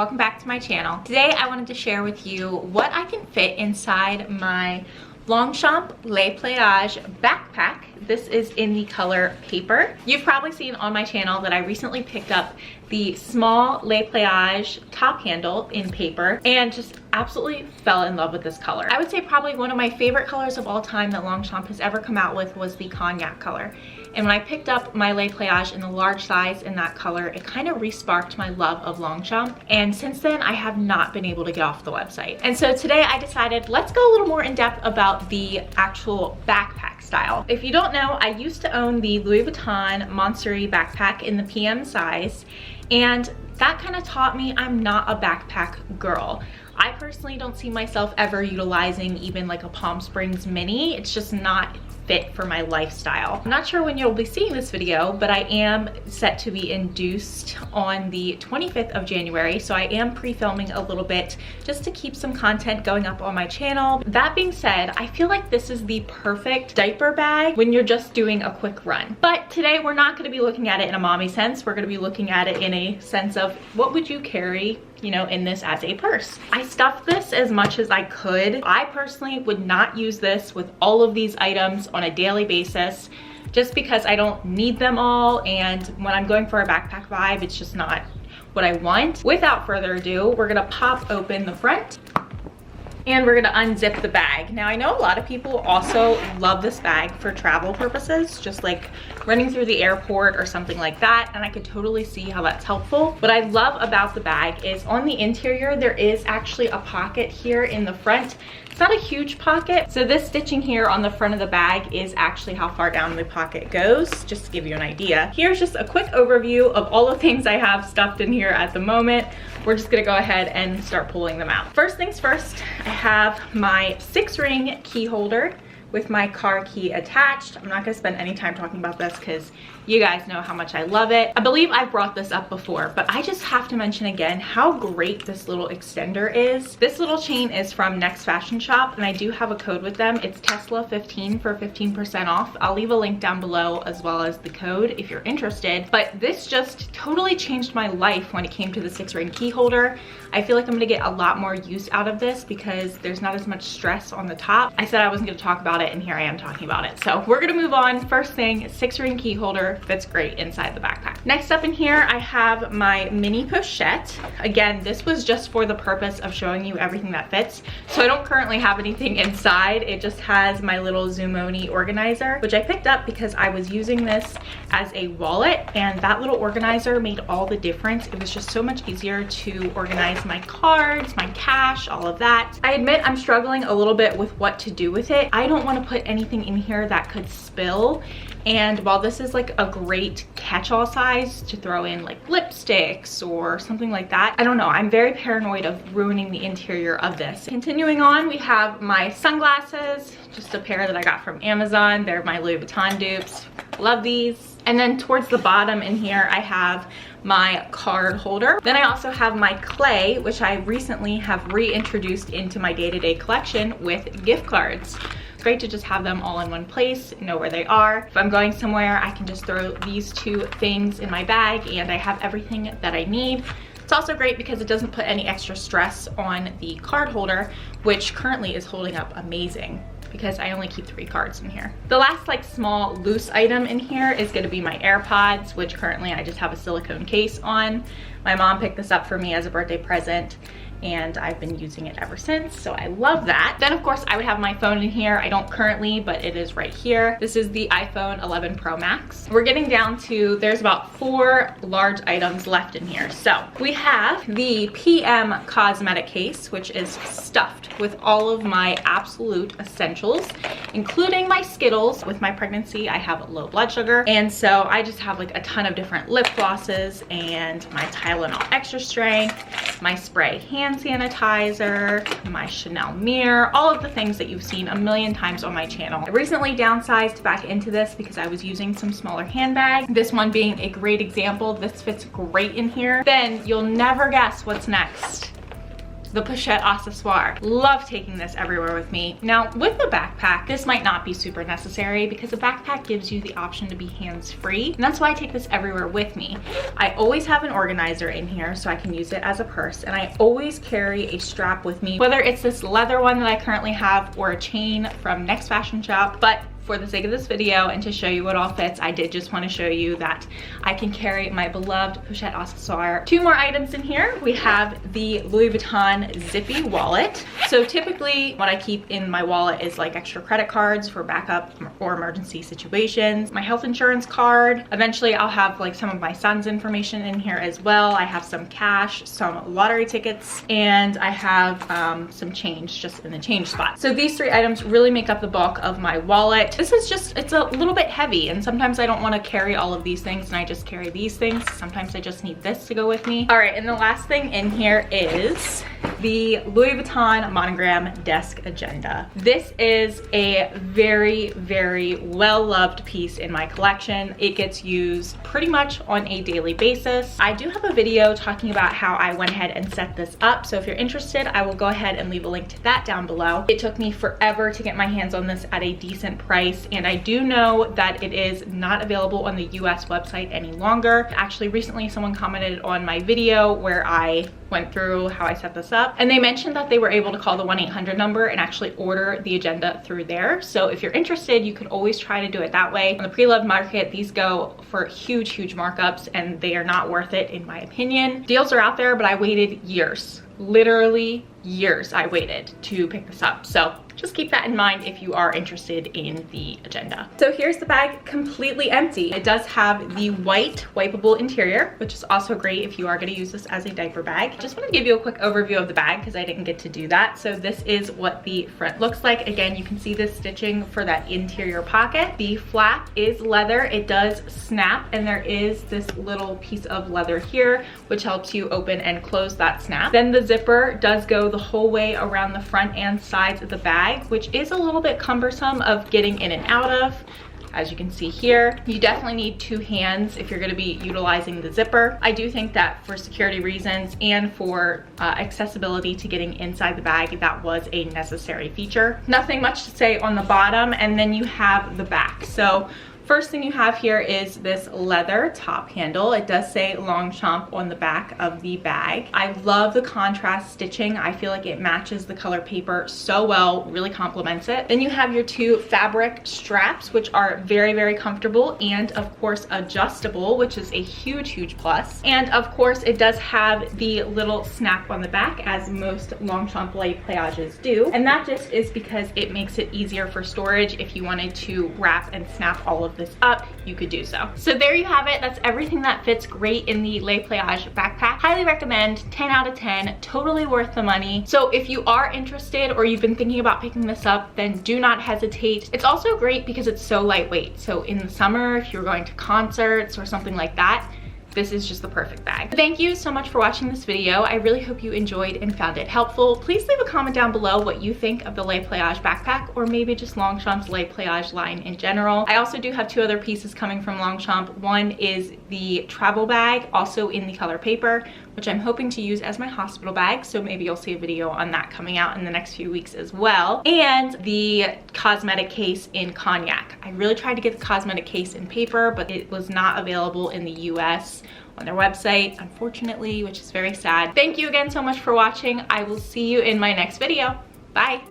welcome back to my channel. Today I wanted to share with you what I can fit inside my Longchamp Pliage backpack. This is in the color paper. You've probably seen on my channel that I recently picked up the small Pliage top handle in paper and just absolutely fell in love with this color. I would say probably one of my favorite colors of all time that Longchamp has ever come out with was the cognac color. And when I picked up my Pliage in the large size in that color, it kind of re-sparked my love of Longchamp. And since then, I have not been able to get off the website. And so today I decided, let's go a little more in depth about the actual backpack style. If you don't know, I used to own the Louis Vuitton Monsterie backpack in the PM size. And that kind of taught me I'm not a backpack girl. I personally don't see myself ever utilizing even like a Palm Springs mini. It's just not fit for my lifestyle. I'm not sure when you'll be seeing this video, but I am set to be induced on the 25th of January, so I am pre-filming a little bit just to keep some content going up on my channel. That being said, I feel like this is the perfect diaper bag when you're just doing a quick run. But today we're not going to be looking at it in a mommy sense. We're going to be looking at it in a sense of what would you carry, you know, in this as a purse. I stuffed this as much as I could. I personally would not use this with all of these items on a daily basis just because I don't need them all, and when I'm going for a backpack vibe, it's just not what I want. Without further ado, we're gonna pop open the front and we're gonna unzip the bag. Now I know a lot of people also love this bag for travel purposes, just like running through the airport or something like that, and I could totally see how that's helpful. What I love about the bag is on the interior, there is actually a pocket here in the front. It's not a huge pocket, so this stitching here on the front of the bag is actually how far down the pocket goes, just to give you an idea. Here's just a quick overview of all the things I have stuffed in here at the moment. We're just gonna go ahead and start pulling them out. First things first, I have my 6-ring key holder with my car key attached. I'm not gonna spend any time talking about this because you guys know how much I love it. I believe I've brought this up before, but I just have to mention again how great this little extender is. This little chain is from Next Fashion Shop, and I do have a code with them. It's Tesla15 for 15% off. I'll leave a link down below as well as the code if you're interested. But this just totally changed my life when it came to the 6-ring key holder. I feel like I'm gonna get a lot more use out of this because there's not as much stress on the top. I said I wasn't gonna talk about it, and here I am talking about it. So we're gonna move on. First thing, 6-ring key holder fits great inside the backpack. Next up in here, I have my mini pochette. Again, this was just for the purpose of showing you everything that fits. So I don't currently have anything inside. It just has my little Zoomoni organizer, which I picked up because I was using this as a wallet, and that little organizer made all the difference. It was just so much easier to organize my cards, my cash, all of that. I admit I'm struggling a little bit with what to do with it. I don't want to put anything in here that could spill. And while this is like a great catch-all size to throw in like lipsticks or something like that, I don't know, I'm very paranoid of ruining the interior of this. Continuing on, we have my sunglasses, just a pair that I got from Amazon. They're my Louis Vuitton dupes. Love these. And then towards the bottom in here, I have my card holder. Then I also have my clay, which I recently have reintroduced into my day-to-day collection with gift cards. Great to just have them all in one place, know where they are. If I'm going somewhere, I can just throw these 2 things in my bag and I have everything that I need. It's also great because it doesn't put any extra stress on the card holder, which currently is holding up amazing because I only keep 3 cards in here. The last like small loose item in here is gonna be my AirPods, which currently I just have a silicone case on. My mom picked this up for me as a birthday present, and I've been using it ever since, so I love that. Then of course I would have my phone in here. I don't currently, but it is right here. This is the iPhone 11 Pro Max. We're getting down to, there's about 4 large items left in here. So we have the PM cosmetic case, which is stuffed with all of my absolute essentials, including my Skittles. With my pregnancy, I have low blood sugar, and so I just have like a ton of different lip glosses and my Tylenol Extra Strength, my spray hand sanitizer, my Chanel mirror, all of the things that you've seen a million times on my channel. I recently downsized back into this because I was using some smaller handbags. This one being a great example. This fits great in here. Then you'll never guess what's next. the pochette accessoire. Love taking this everywhere with me. Now with the backpack, this might not be super necessary because the backpack gives you the option to be hands-free, and that's why I take this everywhere with me. I always have an organizer in here so I can use it as a purse, and I always carry a strap with me, whether it's this leather one that I currently have or a chain from Next Fashion Shop. But for the sake of this video and to show you what all fits, I did just want to show you that I can carry my beloved pochette accessoire. Two more items in here. We have the Louis Vuitton zippy wallet. So typically what I keep in my wallet is like extra credit cards for backup or emergency situations, my health insurance card. Eventually I'll have like some of my son's information in here as well. I have some cash, some lottery tickets, and I have some change just in the change spot. So these three items really make up the bulk of my wallet. This is just, it's a little bit heavy, and sometimes I don't want to carry all of these things and I just carry these things. Sometimes I just need this to go with me. All right, and the last thing in here is the Louis Vuitton monogram desk agenda. This is a very, very well-loved piece in my collection. It gets used pretty much on a daily basis. I do have a video talking about how I went ahead and set this up, so if you're interested, I will go ahead and leave a link to that down below. It took me forever to get my hands on this at a decent price, and I do know that it is not available on the US website any longer. Actually, recently someone commented on my video where I went through how I set this up, and they mentioned that they were able to call the 1-800 number and actually order the agenda through there. So if you're interested, you could always try to do it that way. On the pre-loved market, these go for huge markups, and they are not worth it in my opinion. Deals are out there, but I waited years, literally years I waited to pick this up. So just keep that in mind if you are interested in the agenda. So here's the bag completely empty. It does have the white wipeable interior, which is also great if you are going to use this as a diaper bag. Just want to give you a quick overview of the bag because I didn't get to do that. So this is what the front looks like. Again, you can see the stitching for that interior pocket. The flap is leather. It does snap, and there is this little piece of leather here which helps you open and close that snap. Then the zipper does go the whole way around the front and sides of the bag, which is a little bit cumbersome of getting in and out of. As you can see here, you definitely need two hands if you're going to be utilizing the zipper. I do think that for security reasons and for accessibility to getting inside the bag, that was a necessary feature. Nothing much to say on the bottom, and then you have the back. So first thing you have here is this leather top handle. It does say Longchamp on the back of the bag. I love the contrast stitching. I feel like it matches the color paper so well, really complements it. Then you have your two fabric straps, which are very comfortable and of course adjustable, which is a huge plus. And of course it does have the little snap on the back, as most Longchamp Pliages do. And that just is because it makes it easier for storage. If you wanted to wrap and snap all of this up, you could do so. So there you have it. That's everything that fits great in the Pliage backpack. Highly recommend, 10 out of 10, totally worth the money. So if you are interested or you've been thinking about picking this up, then do not hesitate. It's also great because it's so lightweight. So in the summer, if you're going to concerts or something like that, this is just the perfect bag. Thank you so much for watching this video. I really hope you enjoyed and found it helpful. Please leave a comment down below what you think of the Pliage backpack, or maybe just Longchamp's Pliage line in general. I also do have two other pieces coming from Longchamp. One is the travel bag, also in the color paper, which I'm hoping to use as my hospital bag. So maybe you'll see a video on that coming out in the next few weeks as well. And the cosmetic case in cognac. I really tried to get the cosmetic case in paper, but it was not available in the US on their website, unfortunately, which is very sad. Thank you again so much for watching. I will see you in my next video. Bye.